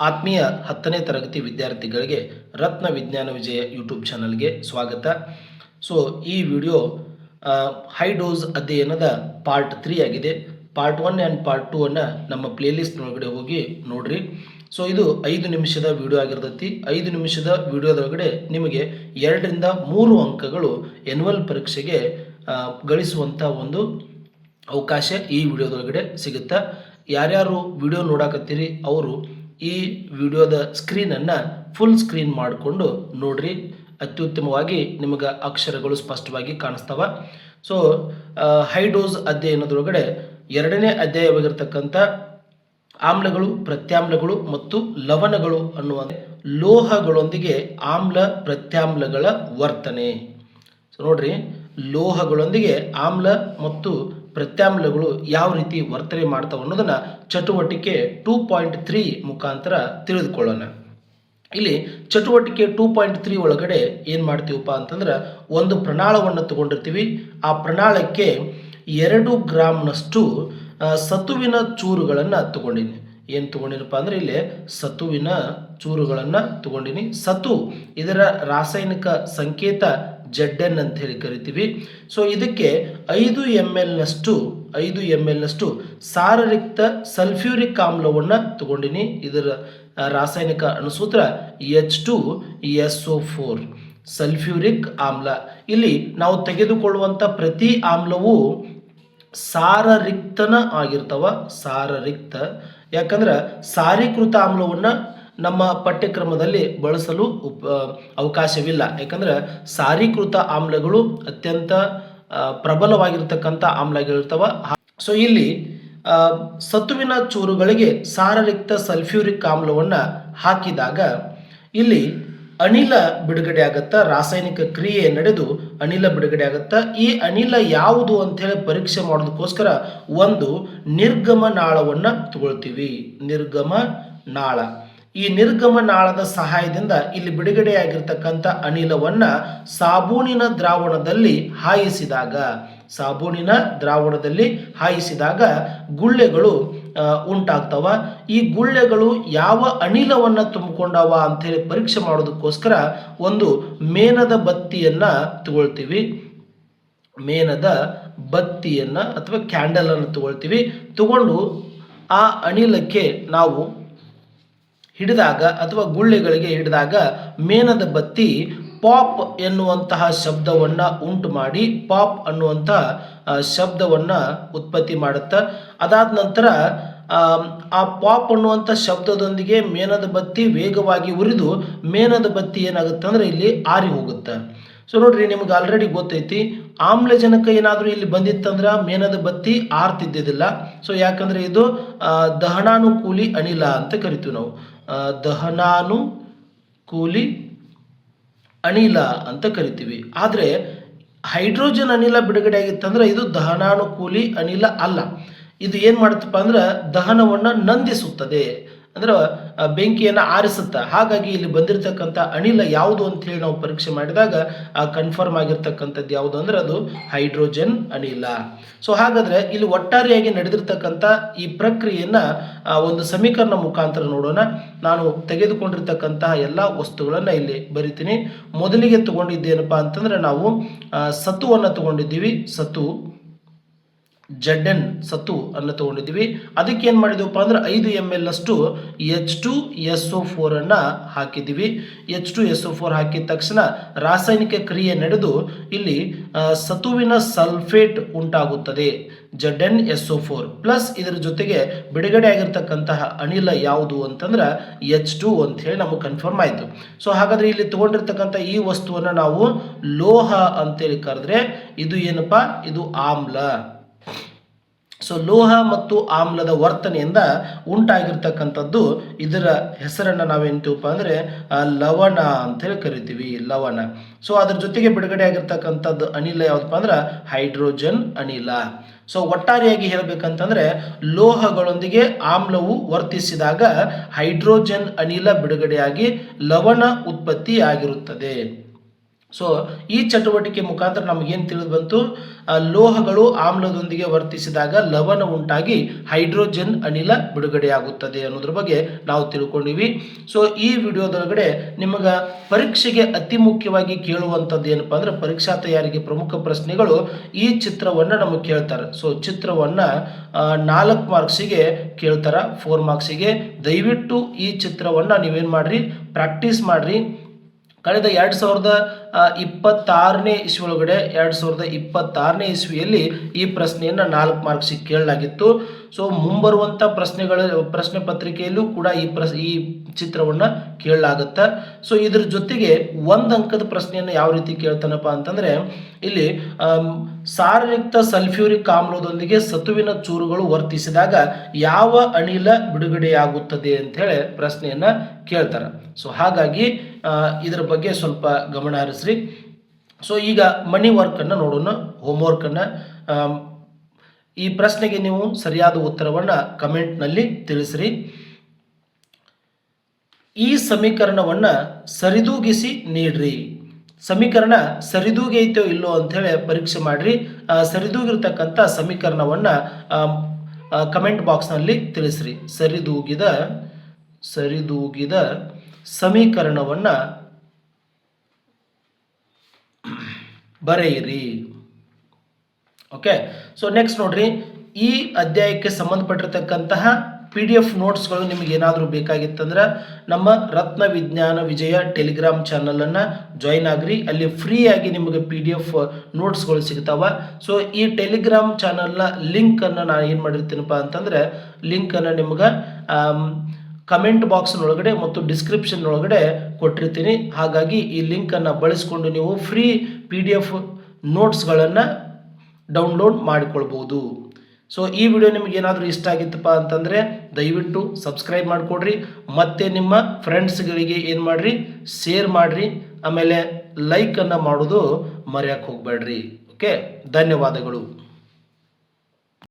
ಆತ್ಮೀಯ 10ನೇ ತರಗತಿ ವಿದ್ಯಾರ್ಥಿಗಳಿಗೆ ರತ್ನ ವಿಜ್ಞಾನ ವಿಜಯ ಯೂಟ್ಯೂಬ್ ಚಾನಲ್ಗೆ ಸ್ವಾಗತ. ಸೊ ಈ ವಿಡಿಯೋ ಹೈ ಡೋಸ್ ಅಧ್ಯಯನದ ಪಾರ್ಟ್ 3 ಆಗಿದೆ. ಪಾರ್ಟ್ 1 ಆ್ಯಂಡ್ ಪಾರ್ಟ್ 2 ಅನ್ನು ನಮ್ಮ ಪ್ಲೇಲಿಸ್ಟ್ ಒಳಗಡೆ ಹೋಗಿ ನೋಡ್ರಿ. ಸೊ ಇದು 5 ನಿಮಿಷದ ವಿಡಿಯೋ ಆಗಿರ್ತೈತಿ. 5 ನಿಮಿಷದ ವಿಡಿಯೋದೊಳಗಡೆ ನಿಮಗೆ 2 ರಿಂದ 3 ಅಂಕಗಳು ಎನ್ಯುವಲ್ ಪರೀಕ್ಷೆಗೆ ಗಳಿಸುವಂಥ ಒಂದು ಅವಕಾಶ ಈ ವಿಡಿಯೋದೊಳಗಡೆ ಸಿಗುತ್ತೆ. ಯಾರ್ಯಾರು ವಿಡಿಯೋ ನೋಡಾಕತ್ತೀರಿ ಅವರು ಈ ವಿಡಿಯೋದ ಸ್ಕ್ರೀನನ್ನು ಫುಲ್ ಸ್ಕ್ರೀನ್ ಮಾಡಿಕೊಂಡು ನೋಡ್ರಿ. ಅತ್ಯುತ್ತಮವಾಗಿ ನಿಮಗೆ ಅಕ್ಷರಗಳು ಸ್ಪಷ್ಟವಾಗಿ ಕಾಣಿಸ್ತವೆ. ಸೊ ಹೈ ಡೋಸ್ ಅಧ್ಯಯನದೊಳಗಡೆ 2ನೇ ಅಧ್ಯಾಯವಾಗಿರ್ತಕ್ಕಂಥ ಆಮ್ಲಗಳು, ಪ್ರತ್ಯಾಮ್ಲಗಳು ಮತ್ತು ಲವಣಗಳು ಅನ್ನುವ ಲೋಹಗಳೊಂದಿಗೆ ಆಮ್ಲ ಪ್ರತ್ಯಾಮ್ಲಗಳ ವರ್ತನೆ. ಸೊ ನೋಡ್ರಿ, ಲೋಹಗಳೊಂದಿಗೆ ಆಮ್ಲ ಮತ್ತು ಪ್ರತ್ಯಾಮ್ಲಗಳು ಯಾವ ರೀತಿ ವರ್ತನೆ ಮಾಡ್ತಾವೆ ಅನ್ನೋದನ್ನು ಚಟುವಟಿಕೆ 2.3 ಮುಖಾಂತರ ತಿಳಿದುಕೊಳ್ಳೋಣ. ಇಲ್ಲಿ ಚಟುವಟಿಕೆ 2.3 ಒಳಗಡೆ ಏನು ಮಾಡ್ತೀವಪ್ಪ ಅಂತಂದ್ರೆ, ಒಂದು ಪ್ರಣಾಳವನ್ನು ತಗೊಂಡಿರ್ತೀವಿ. ಆ ಪ್ರಣಾಳಕ್ಕೆ 2 ಗ್ರಾಮ್ನಷ್ಟು ಸತುವಿನ ಚೂರುಗಳನ್ನು ತಗೊಂಡಿನಿ. ಏನು ತಗೊಂಡಿನಪ್ಪ ಅಂದರೆ ಇಲ್ಲಿ ಸತುವಿನ ಚೂರುಗಳನ್ನು ತಗೊಂಡಿನಿ. ಸತು ಇದರ ರಾಸಾಯನಿಕ ಸಂಕೇತ ZN ಅಂತ ಹೇಳಿ ಕರಿತೀವಿ. ಸೊ ಇದಕ್ಕೆ 5 ml ನಷ್ಟು ಸಾರರಿಕ್ತ ಸಲ್ಫ್ಯೂರಿಕ್ ಆಮ್ಲವನ್ನು ತಗೊಂಡಿನಿ. ಇದರ ರಾಸಾಯನಿಕ ಅಣುಸೂತ್ರ H2SO4 ಸಲ್ಫ್ಯೂರಿಕ್ ಆಮ್ಲ. ಇಲ್ಲಿ ನಾವು ತೆಗೆದುಕೊಳ್ಳುವಂಥ ಪ್ರತಿ ಆಮ್ಲವು ಸಾರರಿಕ್ತನ ಆಗಿರ್ತವ. ಸಾರರಿಕ್ತ ಯಾಕಂದ್ರೆ ಸಾರೀಕೃತ ಆಮ್ಲವನ್ನು ನಮ್ಮ ಪಠ್ಯಕ್ರಮದಲ್ಲಿ ಬಳಸಲು ಅವಕಾಶವಿಲ್ಲ. ಯಾಕಂದ್ರೆ ಸಾರೀಕೃತ ಆಮ್ಲಗಳು ಅತ್ಯಂತ ಪ್ರಬಲವಾಗಿರ್ತಕ್ಕಂಥ ಆಮ್ಲಗಳಿರ್ತವ. ಸೊ ಇಲ್ಲಿ ಸತುವಿನ ಚೂರುಗಳಿಗೆ ಸಾರರಿಕ್ತ ಸಲ್ಫ್ಯೂರಿಕ್ ಆಮ್ಲವನ್ನು ಹಾಕಿದಾಗ ಇಲ್ಲಿ ಅನಿಲ ಬಿಡುಗಡೆ ಆಗತ್ತಾ. ರಾಸಾಯನಿಕ ಕ್ರಿಯೆ ನಡೆದು ಅನಿಲ ಬಿಡುಗಡೆ ಆಗತ್ತಾ. ಈ ಅನಿಲ ಯಾವುದು ಅಂಥೇಳಿ ಪರೀಕ್ಷೆ ಮಾಡೋದಕ್ಕೋಸ್ಕರ ಒಂದು ನಿರ್ಗಮ ನಾಳವನ್ನು ತಗೊಳ್ತೀವಿ. ನಿರ್ಗಮ ನಾಳ. ಈ ನಿರ್ಗಮ ನಾಳದ ಸಹಾಯದಿಂದ ಇಲ್ಲಿ ಬಿಡುಗಡೆಯಾಗಿರ್ತಕ್ಕಂಥ ಅನಿಲವನ್ನು ಸಾಬೂನಿನ ದ್ರಾವಣದಲ್ಲಿ ಹಾಯಿಸಿದಾಗ ಗುಳ್ಳೆಗಳು ಉಂಟಾಗ್ತವ. ಈ ಗುಳ್ಳೆಗಳು ಯಾವ ಅನಿಲವನ್ನು ತುಂಬಿಕೊಂಡವ ಅಂಥೇಳಿ ಪರೀಕ್ಷೆ ಮಾಡೋದಕ್ಕೋಸ್ಕರ ಒಂದು ಮೇಣದ ಬತ್ತಿಯನ್ನು ತಗೊಳ್ತೀವಿ. ಮೇಣದ ಬತ್ತಿಯನ್ನು ಅಥವಾ ಕ್ಯಾಂಡಲನ್ನು ತಗೊಂಡು ಆ ಅನಿಲಕ್ಕೆ ನಾವು ಹಿಡಿದಾಗ ಅಥವಾ ಗುಳ್ಳೆಗಳಿಗೆ ಹಿಡಿದಾಗ ಮೇಣದ ಬತ್ತಿ ಪಾಪ್ ಎನ್ನುವಂತಹ ಶಬ್ದವನ್ನು ಉಂಟು ಮಾಡಿ ಪಾಪ್ ಅನ್ನುವಂತಹ ಶಬ್ದವನ್ನು ಉತ್ಪತ್ತಿ ಮಾಡುತ್ತೆ. ಅದಾದ ನಂತರ ಆ ಪಾಪ್ ಅನ್ನುವಂಥ ಶಬ್ದದೊಂದಿಗೆ ಮೇಣದ ಬತ್ತಿ ವೇಗವಾಗಿ ಉರಿದು ಮೇಣದ ಬತ್ತಿ ಏನಾಗುತ್ತೆ ಅಂದರೆ ಇಲ್ಲಿ ಆರಿ ಹೋಗುತ್ತೆ. ಸೊ ನೋಡ್ರಿ, ನಿಮ್ಗೆ ಆಲ್ರೆಡಿ ಗೊತ್ತೈತಿ, ಆಮ್ಲಜನಕ ಏನಾದರೂ ಇಲ್ಲಿ ಬಂದಿತ್ತಂದ್ರೆ ಮೇಣದ ಬತ್ತಿ ಆರ್ತಿದ್ದಿದ್ದಿಲ್ಲ. ಸೊ ಯಾಕಂದರೆ ಇದು ದಹನಾನುಕೂಲಿ ಅನಿಲ ಅಂತ ಕರಿತೀವಿ ನಾವು. ದಹನಾನುಕೂಲಿ ಅನಿಲ ಅಂತ ಕರಿತೀವಿ. ಆದರೆ ಹೈಡ್ರೋಜನ್ ಅನಿಲ ಬಿಡುಗಡೆ ಆಗಿತ್ತಂದ್ರೆ ಇದು ದಹನಾನುಕೂಲಿ ಅನಿಲ ಅಲ್ಲ. ಇದು ಏನು ಮಾಡುತ್ತಪ್ಪ ಅಂದ್ರೆ ದಹನವನ್ನು ನಂದಿಸುತ್ತದೆ, ಅಂದ್ರೆ ಬೆಂಕಿಯನ್ನು ಆರಿಸುತ್ತೆ. ಹಾಗಾಗಿ ಇಲ್ಲಿ ಬಂದಿರತಕ್ಕಂಥ ಅನಿಲ ಯಾವುದು ಅಂತ ಹೇಳಿ ನಾವು ಪರೀಕ್ಷೆ ಮಾಡಿದಾಗ ಕನ್ಫರ್ಮ್ ಆಗಿರ್ತಕ್ಕಂಥದ್ದು ಯಾವುದು ಅಂದ್ರೆ ಅದು ಹೈಡ್ರೋಜನ್ ಅನಿಲ. ಸೊ ಹಾಗಾದ್ರೆ ಇಲ್ಲಿ ಒಟ್ಟಾರೆಯಾಗಿ ನಡೆದಿರ್ತಕ್ಕಂಥ ಈ ಪ್ರಕ್ರಿಯೆಯನ್ನು ಒಂದು ಸಮೀಕರಣ ಮುಖಾಂತರ ನೋಡೋಣ. ನಾನು ತೆಗೆದುಕೊಂಡಿರ್ತಕ್ಕಂತಹ ಎಲ್ಲ ವಸ್ತುಗಳನ್ನು ಇಲ್ಲಿ ಬರಿತೀನಿ. ಮೊದಲಿಗೆ ತಗೊಂಡಿದ್ದೇನಪ್ಪ ಅಂತಂದ್ರೆ ನಾವು ಸತುವನ್ನು ತಗೊಂಡಿದ್ದೀವಿ. ಸತು ZN ಸತು ಅನ್ನು ತಗೊಂಡಿದ್ದೀವಿ. ಅದಕ್ಕೆ ಏನು ಮಾಡಿದೀವಪ್ಪ ಅಂದ್ರೆ 5 ml ಅಷ್ಟು H2SO4 ಅನ್ನು ಹಾಕಿದ್ದೀವಿ. H2SO4 ಹಾಕಿದ ತಕ್ಷಣ ರಾಸಾಯನಿಕ ಕ್ರಿಯೆ ನಡೆದು ಇಲ್ಲಿ ಸತುವಿನ ಸಲ್ಫೇಟ್ ಉಂಟಾಗುತ್ತದೆ, ZnSO4 ಪ್ಲಸ್ ಇದರ ಜೊತೆಗೆ ಬಿಡುಗಡೆ ಆಗಿರ್ತಕ್ಕಂತಹ ಅನಿಲ ಯಾವುದು ಅಂತಂದ್ರೆ H2 ಅಂತ ಹೇಳಿ ನಮಗೆ ಕನ್ಫರ್ಮ್ ಆಯಿತು. ಸೊ ಹಾಗಾದ್ರೆ ಇಲ್ಲಿ ತಗೊಂಡಿರ್ತಕ್ಕಂಥ ಈ ವಸ್ತುವನ್ನು ನಾವು ಲೋಹ ಅಂತೇಳಿ ಕರೆದ್ರೆ ಇದು ಏನಪ್ಪ, ಇದು ಆಮ್ಲ. ಸೊ ಲೋಹ ಮತ್ತು ಆಮ್ಲದ ವರ್ತನೆಯಿಂದ ಉಂಟಾಗಿರ್ತಕ್ಕಂಥದ್ದು ಇದರ ಹೆಸರನ್ನು ನಾವೇಂತೀವಪ್ಪ ಅಂದರೆ ಲವಣ ಅಂತೇಳಿ ಕರಿತೀವಿ, ಲವಣ. ಸೊ ಅದ್ರ ಜೊತೆಗೆ ಬಿಡುಗಡೆ ಆಗಿರ್ತಕ್ಕಂಥದ್ದು ಅನಿಲ ಯಾವುದಪ್ಪ ಅಂದ್ರೆ ಹೈಡ್ರೋಜನ್ ಅನಿಲ. ಸೊ ಒಟ್ಟಾರೆಯಾಗಿ ಹೇಳಬೇಕಂತಂದ್ರೆ ಲೋಹಗಳೊಂದಿಗೆ ಆಮ್ಲವು ವರ್ತಿಸಿದಾಗ ಹೈಡ್ರೋಜನ್ ಅನಿಲ ಬಿಡುಗಡೆಯಾಗಿ ಲವಣ ಉತ್ಪತ್ತಿ ಆಗಿರುತ್ತದೆ. ಸೊ ಈ ಚಟುವಟಿಕೆ ಮುಖಾಂತರ ನಮಗೇನು ತಿಳಿದು ಬಂತು, ಲೋಹಗಳು ಆಮ್ಲದೊಂದಿಗೆ ವರ್ತಿಸಿದಾಗ ಲವಣ ಉಂಟಾಗಿ ಹೈಡ್ರೋಜನ್ ಅನಿಲ ಬಿಡುಗಡೆಯಾಗುತ್ತದೆ ಅನ್ನೋದ್ರ ಬಗ್ಗೆ ನಾವು ತಿಳ್ಕೊಂಡಿವಿ. ಸೊ ಈ ವಿಡಿಯೋದೊಳಗಡೆ ನಿಮಗೆ ಪರೀಕ್ಷೆಗೆ ಅತಿ ಮುಖ್ಯವಾಗಿ ಕೇಳುವಂಥದ್ದು ಏನಪ್ಪ ಅಂದ್ರೆ, ಪರೀಕ್ಷಾ ತಯಾರಿಗೆ ಪ್ರಮುಖ ಪ್ರಶ್ನೆಗಳು ಈ ಚಿತ್ರವನ್ನು ನಮಗೆ ಕೇಳ್ತಾರೆ. ಸೊ ಚಿತ್ರವನ್ನು 4 ಮಾರ್ಕ್ಸಿಗೆ ಕೇಳ್ತಾರೆ, 4 ಮಾರ್ಕ್ಸಿಗೆ. ದಯವಿಟ್ಟು ಈ ಚಿತ್ರವನ್ನು ನೀವೇನು ಮಾಡಿರಿ, ಪ್ರಾಕ್ಟೀಸ್ ಮಾಡಿರಿ. ಕಳೆದ 2026ನೇ ಇಸ್ವಿ ಒಳಗಡೆ 2026ನೇ ಇಸ್ವಿಯಲ್ಲಿ ಈ ಪ್ರಶ್ನೆಯನ್ನು 4 ಮಾರ್ಕ್ಸಿಗೆ ಕೇಳಲಾಗಿತ್ತು. ಸೊ ಮುಂಬರುವಂಥ ಪ್ರಶ್ನೆ ಪತ್ರಿಕೆಯಲ್ಲೂ ಕೂಡ ಈ ಚಿತ್ರವನ್ನು ಕೇಳಲಾಗುತ್ತೆ. ಸೊ ಇದ್ರ ಜೊತೆಗೆ 1 ಅಂಕದ ಪ್ರಶ್ನೆಯನ್ನು ಯಾವ ರೀತಿ ಕೇಳ್ತಾನಪ್ಪ ಅಂತಂದರೆ, ಇಲ್ಲಿ ಸಾರಯುಕ್ತ ಸಲ್ಫ್ಯೂರಿಕ್ ಆಮ್ಲದೊಂದಿಗೆ ಸತುವಿನ ಚೂರುಗಳು ವರ್ತಿಸಿದಾಗ ಯಾವ ಅನಿಲ ಬಿಡುಗಡೆಯಾಗುತ್ತದೆ ಅಂಥೇಳಿ ಪ್ರಶ್ನೆಯನ್ನು ಕೇಳ್ತಾರೆ. ಸೊ ಹಾಗಾಗಿ ಇದರ ಬಗ್ಗೆ ಸ್ವಲ್ಪ ಗಮನ ಹರಿಸ್ರಿ. ಸೊ ಈಗ ಮನಿ ವರ್ಕನ್ನು ನೋಡೋಣ, ಹೋಮ್ವರ್ಕನ್ನು. ಈ ಪ್ರಶ್ನೆಗೆ ನೀವು ಸರಿಯಾದ ಉತ್ತರವನ್ನು ಕಮೆಂಟ್ನಲ್ಲಿ ತಿಳಿಸ್ರಿ. ಈ ಸಮೀಕರಣವನ್ನು ಸರಿದೂಗಿಸಿ ನೀಡ್ರಿ. ಸಮೀಕರಣ ಸರಿದೂಗೈತೋ ಇಲ್ಲೋ ಅಂಥೇಳಿ ಪರೀಕ್ಷೆ ಮಾಡಿರಿ. ಸರಿದೂಗಿರ್ತಕ್ಕಂಥ ಸಮೀಕರಣವನ್ನು ಕಮೆಂಟ್ ಬಾಕ್ಸ್ನಲ್ಲಿ ತಿಳಿಸ್ರಿ. ಸರಿದೂಗಿದ ಸಮೀಕರಣವನ್ನು ಬರೆಯಿರಿ. ಓಕೆ. ಸೊ ನೆಕ್ಸ್ಟ್ ನೋಡ್ರಿ, ಈ ಅಧ್ಯಾಯಕ್ಕೆ ಸಂಬಂಧಪಟ್ಟಿರ್ತಕ್ಕಂತಹ PDF ನೋಟ್ಸ್ಗಳು ನಿಮಗೆ ಏನಾದರೂ ಬೇಕಾಗಿತ್ತಂದ್ರೆ ನಮ್ಮ ರತ್ನ ವಿಜ್ಞಾನ ವಿಜಯ ಟೆಲಿಗ್ರಾಮ್ ಚಾನಲನ್ನು ಜಾಯಿನ್ ಆಗ್ರಿ. ಅಲ್ಲಿ ಫ್ರೀಯಾಗಿ ನಿಮಗೆ PDF ನೋಟ್ಸ್ಗಳು ಸಿಗ್ತಾವ. ಸೊ ಈ ಟೆಲಿಗ್ರಾಮ್ ಚಾನಲ್ನ ಲಿಂಕನ್ನು ನಾನು ಏನು ಮಾಡಿರ್ತೀನಪ್ಪ ಅಂತಂದರೆ, ಲಿಂಕನ್ನು ನಿಮ್ಗೆ ಕಮೆಂಟ್ ಬಾಕ್ಸ್ನೊಳಗಡೆ ಮತ್ತು ಡಿಸ್ಕ್ರಿಪ್ಷನ್ ಒಳಗಡೆ ಕೊಟ್ಟಿರ್ತೀನಿ. ಹಾಗಾಗಿ ಈ ಲಿಂಕನ್ನು ಬಳಸಿಕೊಂಡು ನೀವು ಫ್ರೀ PDF ನೋಟ್ಸ್ಗಳನ್ನು ಡೌನ್ಲೋಡ್ ಮಾಡಿಕೊಳ್ಬೋದು. ಸೊ ಈ ವಿಡಿಯೋ ನಿಮಗೆ ಏನಾದರೂ ಇಷ್ಟ ಆಗಿತ್ತಪ್ಪ ಅಂತಂದರೆ ದಯವಿಟ್ಟು ಸಬ್ಸ್ಕ್ರೈಬ್ ಮಾಡಿಕೊಡ್ರಿ. ಮತ್ತು ನಿಮ್ಮ ಫ್ರೆಂಡ್ಸ್ಗಳಿಗೆ ಏನು ಮಾಡಿರಿ, ಶೇರ್ ಮಾಡಿರಿ. ಆಮೇಲೆ ಲೈಕನ್ನು ಮಾಡೋದು ಮರೆಯೋಕ್ಕೆ ಹೋಗಬೇಡ್ರಿ. ಓಕೆ, ಧನ್ಯವಾದಗಳು.